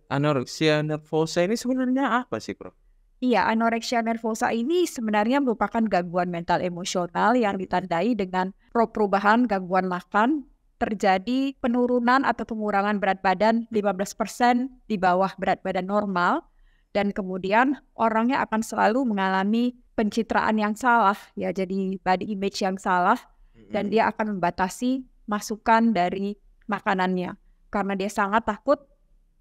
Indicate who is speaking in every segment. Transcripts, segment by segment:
Speaker 1: Anoreksia nervosa ini sebenarnya apa sih, Prof?
Speaker 2: Iya, anoreksia nervosa ini sebenarnya merupakan gangguan mental emosional yang ditandai dengan perubahan gangguan makan, terjadi penurunan atau pengurangan berat badan 15% di bawah berat badan normal, dan kemudian orangnya akan selalu mengalami pencitraan yang salah, ya, jadi body image yang salah, dan dia akan membatasi masukan dari makanannya karena dia sangat takut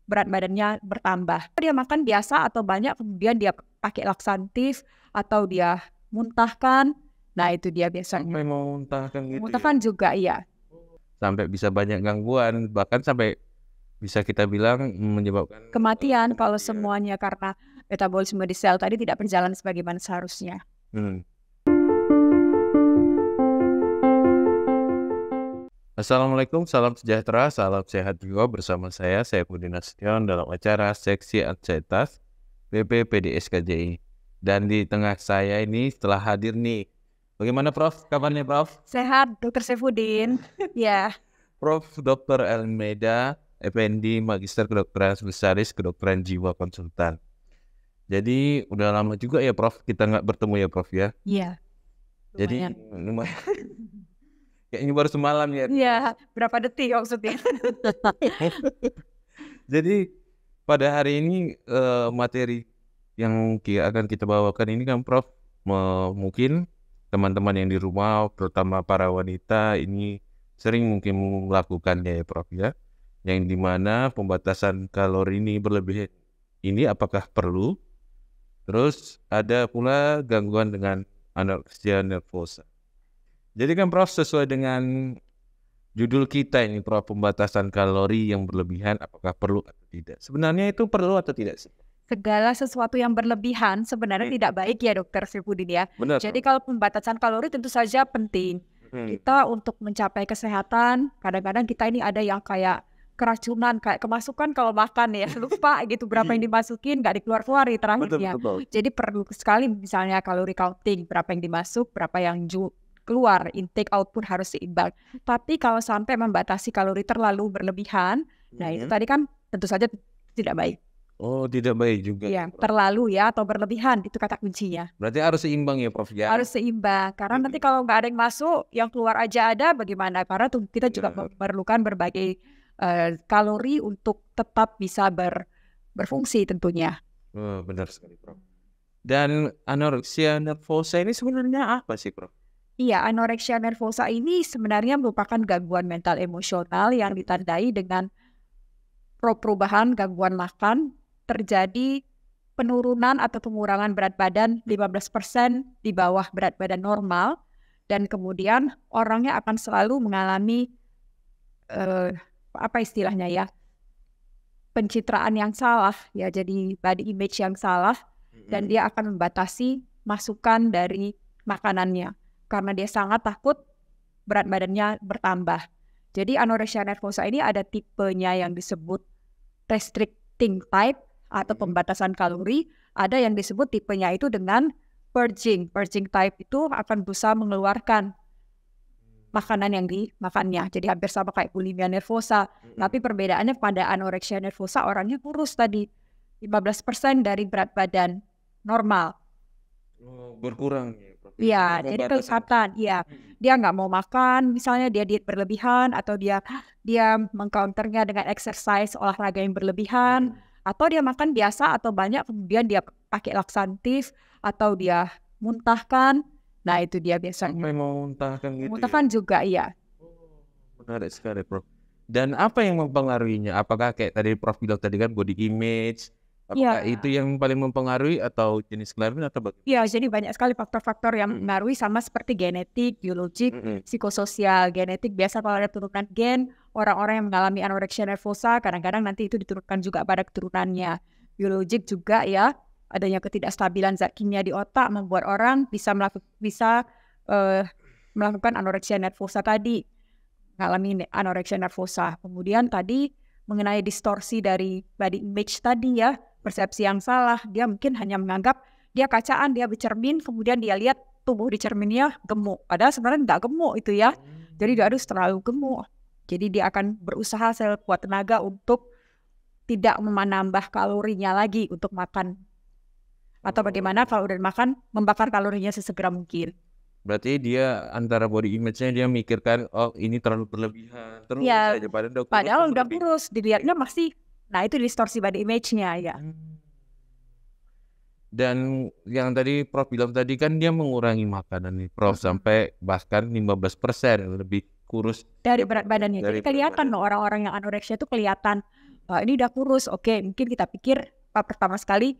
Speaker 2: berat badannya bertambah. Dia makan biasa atau banyak, kemudian dia pakai laksatif atau dia muntahkan. Nah, itu dia biasanya.
Speaker 1: Sampai mau muntahkan gitu ya?
Speaker 2: Muntahkan juga, iya.
Speaker 1: Sampai bisa banyak gangguan, bahkan sampai bisa kita bilang menyebabkan
Speaker 2: Kematian kalau semuanya karena metabolisme di sel tadi tidak berjalan sebagaimana seharusnya.
Speaker 1: Assalamualaikum, salam sejahtera, salam sehat juga bersama saya Saifuddin Nasution dalam acara Seksi Ansietas BPPDS KJI. Dan di tengah saya ini setelah hadir nih, bagaimana Prof? Kabarnya Prof?
Speaker 2: Sehat, Dr. Saifuddin. Ya.
Speaker 1: Prof. Dr. Elmeda, FND, Magister Kedokteran Spesialis Kedokteran Jiwa Konsultan. Jadi udah lama juga ya Prof, kita nggak bertemu ya Prof ya?
Speaker 2: Iya.
Speaker 1: Jadi lumayan. Kayaknya baru semalam ya.
Speaker 2: Iya, berapa detik maksudnya?
Speaker 1: Jadi pada hari ini materi yang akan kita bawakan ini kan Prof, mungkin teman-teman yang di rumah, terutama para wanita ini sering mungkin melakukannya ya Prof ya, yang dimana pembatasan kalori ini berlebihan ini apakah perlu? Terus ada pula gangguan dengan anoreksia nervosa. Jadi kan Prof, sesuai dengan judul kita ini Prof, pembatasan kalori yang berlebihan apakah perlu atau tidak? Sebenarnya itu perlu atau tidak sih?
Speaker 2: Segala sesuatu yang berlebihan sebenarnya tidak baik ya Dokter Saifuddin ya.
Speaker 1: Benar.
Speaker 2: Jadi kalau pembatasan kalori tentu saja penting. Kita untuk mencapai kesehatan, kadang-kadang kita ini ada yang kayak keracunan, kayak kemasukan kalau makan ya, lupa gitu berapa yang dimasukin, nggak dikeluar-keluar di terakhirnya.
Speaker 1: Betul.
Speaker 2: Jadi perlu sekali misalnya kalori counting, berapa yang dimasuk, berapa yang keluar, intake output harus seimbang. Tapi kalau sampai membatasi kalori terlalu berlebihan, nah itu tadi kan tentu saja tidak baik.
Speaker 1: Oh, tidak baik juga.
Speaker 2: Iya, terlalu ya atau berlebihan, itu kata kuncinya.
Speaker 1: Berarti harus seimbang ya Prof ya?
Speaker 2: Harus seimbang, karena nanti kalau nggak ada yang masuk, yang keluar aja ada, bagaimana? Karena kita juga memerlukan berbagai kalori untuk tetap bisa berfungsi tentunya.
Speaker 1: Benar sekali Prof. Dan anoreksia nervosa ini sebenarnya apa sih Prof?
Speaker 2: Iya, anoreksia nervosa ini sebenarnya merupakan gangguan mental emosional yang ditandai dengan perubahan gangguan makan, terjadi penurunan atau pengurangan berat badan 15% di bawah berat badan normal, dan kemudian orangnya akan selalu mengalami apa istilahnya ya, pencitraan yang salah, ya, jadi body image yang salah, dan dia akan membatasi masukan dari makanannya karena dia sangat takut berat badannya bertambah. Jadi anoreksia nervosa ini ada tipenya yang disebut restricting type atau pembatasan kalori, ada yang disebut tipenya itu dengan purging. Purging type itu akan berusaha mengeluarkan makanan yang dimakannya. Jadi hampir sama kayak bulimia nervosa. Tapi perbedaannya pada anoreksia nervosa orangnya kurus tadi. 15% dari berat badan normal.
Speaker 1: Berkurang ya Prof?
Speaker 2: Iya, jadi kelihatan. Iya, dia nggak mau makan, misalnya dia diet berlebihan, atau dia mengcounternya dengan exercise, olahraga yang berlebihan, atau dia makan biasa atau banyak, kemudian dia pakai laksatif, atau dia muntahkan. Nah, itu dia biasanya.
Speaker 1: Sampai mau muntahkan gitu
Speaker 2: Muntahkan juga, iya.
Speaker 1: Menarik sekali Prof. Dan apa yang mempengaruhinya? Apakah kayak tadi Prof bilang tadi kan body image, apakah itu yang paling mempengaruhi atau jenis kelamin atau bagaimana?
Speaker 2: Iya, jadi banyak sekali faktor-faktor yang mempengaruhi, sama seperti genetik, biologik, psikososial. Genetik biasa kalau ada turunan gen, orang-orang yang mengalami anoreksia nervosa kadang-kadang nanti itu diturunkan juga pada keturunannya. Biologik juga ya, adanya ketidakstabilan zat kimia di otak membuat orang bisa melakukan anoreksia nervosa tadi, mengalami anoreksia nervosa. Kemudian tadi mengenai distorsi dari body image tadi ya, persepsi yang salah, dia mungkin hanya menganggap dia kacaan, dia bercermin, kemudian dia lihat tubuh di cerminnya gemuk, padahal sebenarnya nggak gemuk itu ya. Jadi dia harus terlalu gemuk, jadi dia akan berusaha sekuat tenaga untuk tidak menambah kalorinya lagi untuk makan. Atau bagaimana kalau udah makan, membakar kalorinya sesegera mungkin.
Speaker 1: Berarti dia antara body image-nya dia mikirkan, oh ini terlalu berlebihan, terus
Speaker 2: Ya,
Speaker 1: aja padahal
Speaker 2: padahal udah
Speaker 1: lebih.
Speaker 2: kurus, dilihatnya masih, nah itu distorsi body image-nya ya.
Speaker 1: Dan yang tadi Prof bilang tadi kan dia mengurangi makanan nih Prof sampai bahkan 15% lebih kurus
Speaker 2: Dari berat badannya. Jadi kelihatan loh orang-orang yang anoreksia itu kelihatan, ini udah kurus. Oke, mungkin kita pikir pertama sekali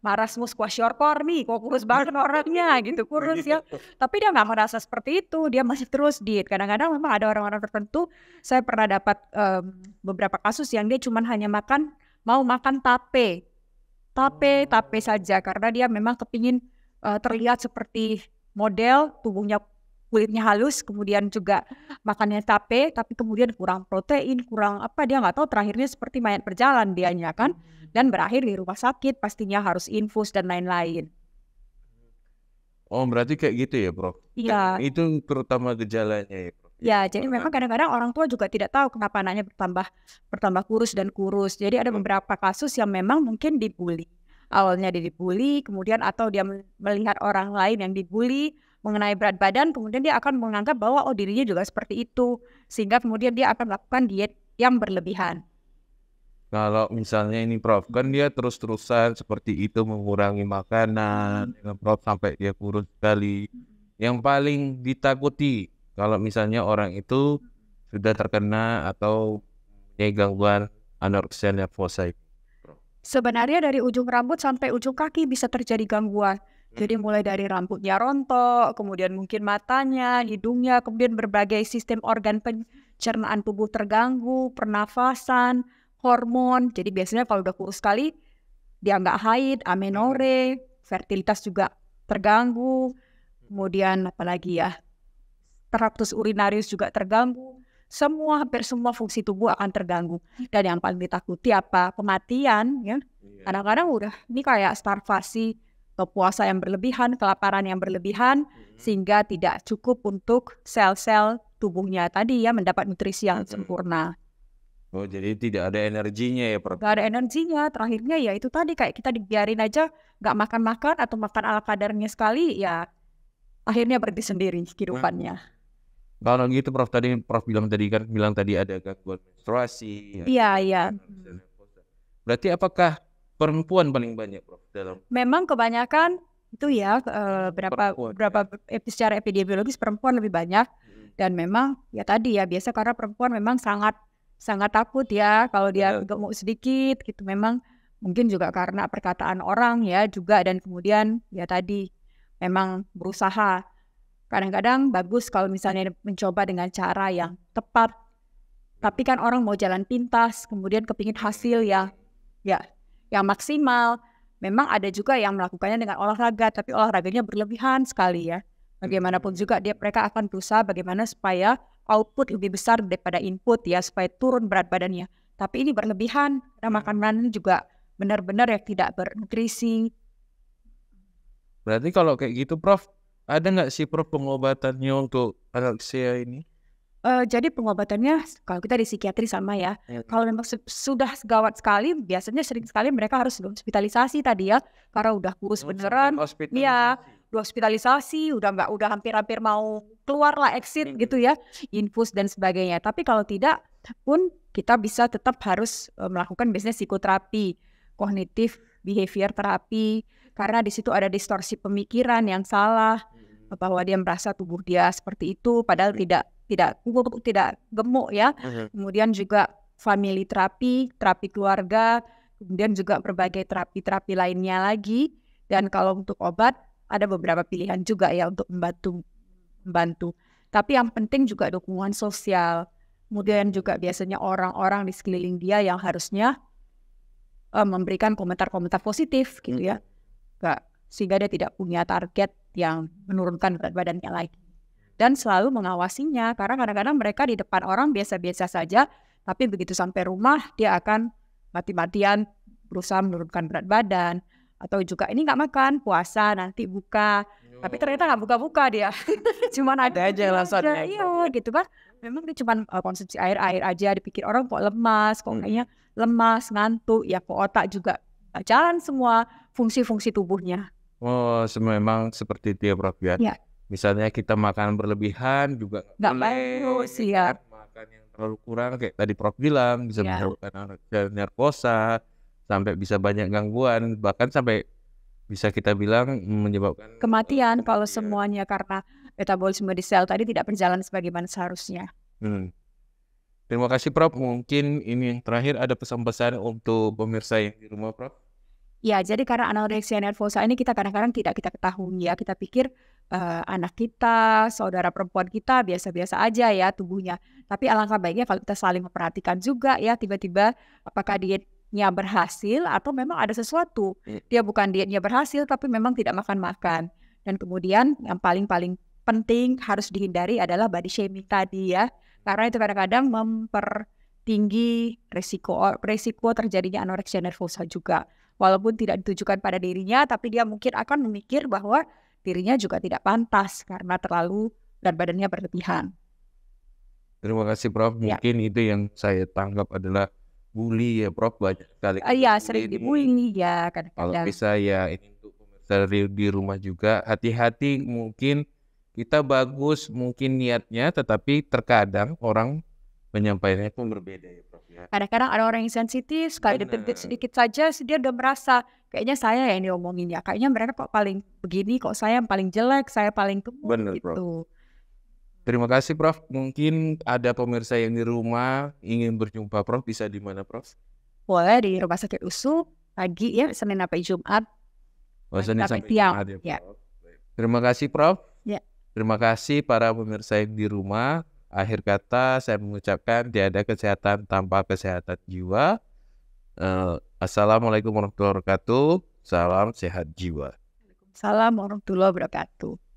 Speaker 2: marasmus kwashiorkor nih, kok kurus banget orangnya gitu, kurus ya. Tapi dia nggak merasa seperti itu, dia masih terus diet. Kadang-kadang memang ada orang-orang tertentu, saya pernah dapat beberapa kasus yang dia cuma hanya mau makan tape saja karena dia memang kepingin terlihat seperti model, tubuhnya kulitnya halus, kemudian juga makannya tape, tapi kemudian kurang protein, kurang apa, dia nggak tahu, terakhirnya seperti mayat berjalan dianya kan, dan berakhir di rumah sakit, pastinya harus infus dan lain-lain.
Speaker 1: Oh berarti kayak gitu ya Prof?
Speaker 2: Iya.
Speaker 1: Itu terutama gejalanya ya Prof?
Speaker 2: Ya, jadi memang kadang-kadang orang tua juga tidak tahu kenapa anaknya bertambah kurus dan kurus. Jadi ada beberapa kasus yang memang mungkin dibully. Awalnya dia dibully, kemudian atau dia melihat orang lain yang dibully mengenai berat badan, kemudian dia akan menganggap bahwa oh dirinya juga seperti itu. Sehingga kemudian dia akan melakukan diet yang berlebihan.
Speaker 1: Kalau misalnya ini Prof, kan dia terus-terusan seperti itu mengurangi makanan, Prof sampai dia kurus sekali. Yang paling ditakuti kalau misalnya orang itu sudah terkena atau punya gangguan anoreksia nervosa.
Speaker 2: Sebenarnya dari ujung rambut sampai ujung kaki bisa terjadi gangguan. Jadi mulai dari rambutnya rontok, kemudian mungkin matanya, hidungnya, kemudian berbagai sistem organ pencernaan tubuh terganggu, pernafasan, hormon. Jadi biasanya kalau udah kurus sekali, dia nggak haid, amenore, fertilitas juga terganggu. Kemudian apalagi ya, traktus urinarius juga terganggu. Hampir semua fungsi tubuh akan terganggu. Dan yang paling ditakuti apa? Kematian ya. Kadang-kadang udah ini kayak starvasi atau puasa yang berlebihan, kelaparan yang berlebihan, sehingga tidak cukup untuk sel-sel tubuhnya tadi ya mendapat nutrisi yang sempurna.
Speaker 1: Oh jadi tidak ada energinya ya Prof?
Speaker 2: Gak ada energinya, terakhirnya ya itu tadi kayak kita dibiarin aja gak makan-makan atau makan ala kadarnya sekali, ya akhirnya berhenti sendiri kehidupannya.
Speaker 1: Kalau gitu Prof bilang tadi ada gangguan menstruasi.
Speaker 2: Iya.
Speaker 1: Berarti apakah perempuan paling banyak Prof dalam?
Speaker 2: Memang kebanyakan itu ya secara epidemiologis perempuan lebih banyak, dan memang ya tadi ya biasa karena perempuan memang sangat takut ya kalau dia gemuk sedikit gitu, memang mungkin juga karena perkataan orang ya juga, dan kemudian ya tadi memang berusaha. Kadang-kadang bagus kalau misalnya mencoba dengan cara yang tepat. Tapi kan orang mau jalan pintas, kemudian kepingin hasil yang maksimal. Memang ada juga yang melakukannya dengan olahraga, tapi olahraganya berlebihan sekali ya. Bagaimanapun juga mereka akan berusaha bagaimana supaya output lebih besar daripada input ya, supaya turun berat badannya. Tapi ini berlebihan, karena makanan juga benar-benar yang tidak bernutrisi.
Speaker 1: Berarti kalau kayak gitu Prof, ada nggak sih Prof pengobatannya untuk anoreksia ini?
Speaker 2: Jadi pengobatannya kalau kita di psikiatri sama ya. Kalau memang sudah gawat sekali, biasanya sering sekali mereka harus hospitalisasi tadi ya, karena udah kurus beneran. Iya, udah hospitalisasi, udah hampir mau keluar lah, exit gitu ya, infus dan sebagainya. Tapi kalau tidak pun kita bisa tetap harus melakukan biasanya psikoterapi, kognitif behavior terapi, karena di situ ada distorsi pemikiran yang salah, bahwa dia merasa tubuh dia seperti itu padahal tidak gemuk ya. Kemudian juga family terapi keluarga, kemudian juga berbagai terapi lainnya lagi. Dan kalau untuk obat ada beberapa pilihan juga ya untuk membantu. Tapi yang penting juga dukungan sosial. Kemudian juga biasanya orang-orang di sekeliling dia yang harusnya memberikan komentar-komentar positif gitu ya. Sehingga dia tidak punya target yang menurunkan berat badannya lagi. Dan selalu mengawasinya, karena kadang-kadang mereka di depan orang biasa-biasa saja, tapi begitu sampai rumah dia akan mati-matian berusaha menurunkan berat badan, atau juga ini nggak makan, puasa nanti buka, tapi ternyata nggak buka-buka dia, cuma ada aja alasannya. Iya gitu kan, memang dia cuma konsumsi air aja, dipikir orang kok lemas, kok kayaknya lemas, ngantuk, ya kok otak juga nggak jalan semua fungsi-fungsi tubuhnya.
Speaker 1: Oh, memang seperti itu ya Prof ya.
Speaker 2: Ya,
Speaker 1: Misalnya kita makan berlebihan juga
Speaker 2: nggak
Speaker 1: boleh,
Speaker 2: bagus
Speaker 1: ya
Speaker 2: ya.
Speaker 1: kan? Makan yang terlalu kurang kayak tadi Prof bilang bisa
Speaker 2: Ya.
Speaker 1: menyebabkan anorexia nervosa, sampai bisa banyak gangguan, bahkan sampai bisa kita bilang menyebabkan
Speaker 2: Kematian kalau
Speaker 1: kematian.
Speaker 2: semuanya karena metabolisme di sel tadi tidak berjalan sebagaimana seharusnya.
Speaker 1: Terima kasih Prof. Mungkin ini yang terakhir, ada pesan-pesan untuk pemirsa yang di rumah Prof.
Speaker 2: Ya, jadi karena anoreksia nervosa ini kita kadang-kadang tidak kita ketahui ya. Kita pikir anak kita, saudara perempuan kita biasa-biasa aja ya tubuhnya. Tapi alangkah baiknya kalau kita saling memperhatikan juga ya, tiba-tiba apakah dietnya berhasil atau memang ada sesuatu. Dia bukan dietnya berhasil tapi memang tidak makan-makan. Dan kemudian yang paling-paling penting harus dihindari adalah body shaming tadi ya. Karena itu kadang-kadang mempertinggi resiko terjadinya anoreksia nervosa juga. Walaupun tidak ditujukan pada dirinya, tapi dia mungkin akan memikir bahwa dirinya juga tidak pantas karena terlalu berat badannya berlebihan.
Speaker 1: Terima kasih Prof.
Speaker 2: Ya.
Speaker 1: Mungkin itu yang saya tangkap adalah bully ya Prof. Banyak sekali.
Speaker 2: Iya, sering dibully ya
Speaker 1: Kalau
Speaker 2: kadang-kadang.
Speaker 1: bisa ya ini untuk pemirsa di rumah juga, hati-hati, mungkin kita bagus mungkin niatnya, tetapi terkadang orang menyampaikannya pun berbeda ya Prof ya.
Speaker 2: Kadang-kadang ada orang yang sensitif, sekali detik sedikit saja dia udah merasa kayaknya saya yang diomongin ya. Kayaknya mereka kok paling begini, kok saya yang paling jelek, saya paling gemuk
Speaker 1: Benar,
Speaker 2: gitu.
Speaker 1: Prof. Terima kasih Prof. Mungkin ada pemirsa yang di rumah ingin berjumpa Prof, bisa di mana Prof?
Speaker 2: Boleh di Rumah Sakit USU pagi ya, Senin sampai Jumat.
Speaker 1: Senin sampai
Speaker 2: tiang.
Speaker 1: Jumat ya
Speaker 2: Ya.
Speaker 1: Prof. Terima kasih Prof.
Speaker 2: Ya.
Speaker 1: Terima kasih para pemirsa yang di rumah. Akhir kata saya mengucapkan tiada kesehatan tanpa kesehatan jiwa. Assalamualaikum warahmatullahi wabarakatuh. Salam sehat jiwa.
Speaker 2: Salam warahmatullahi wabarakatuh.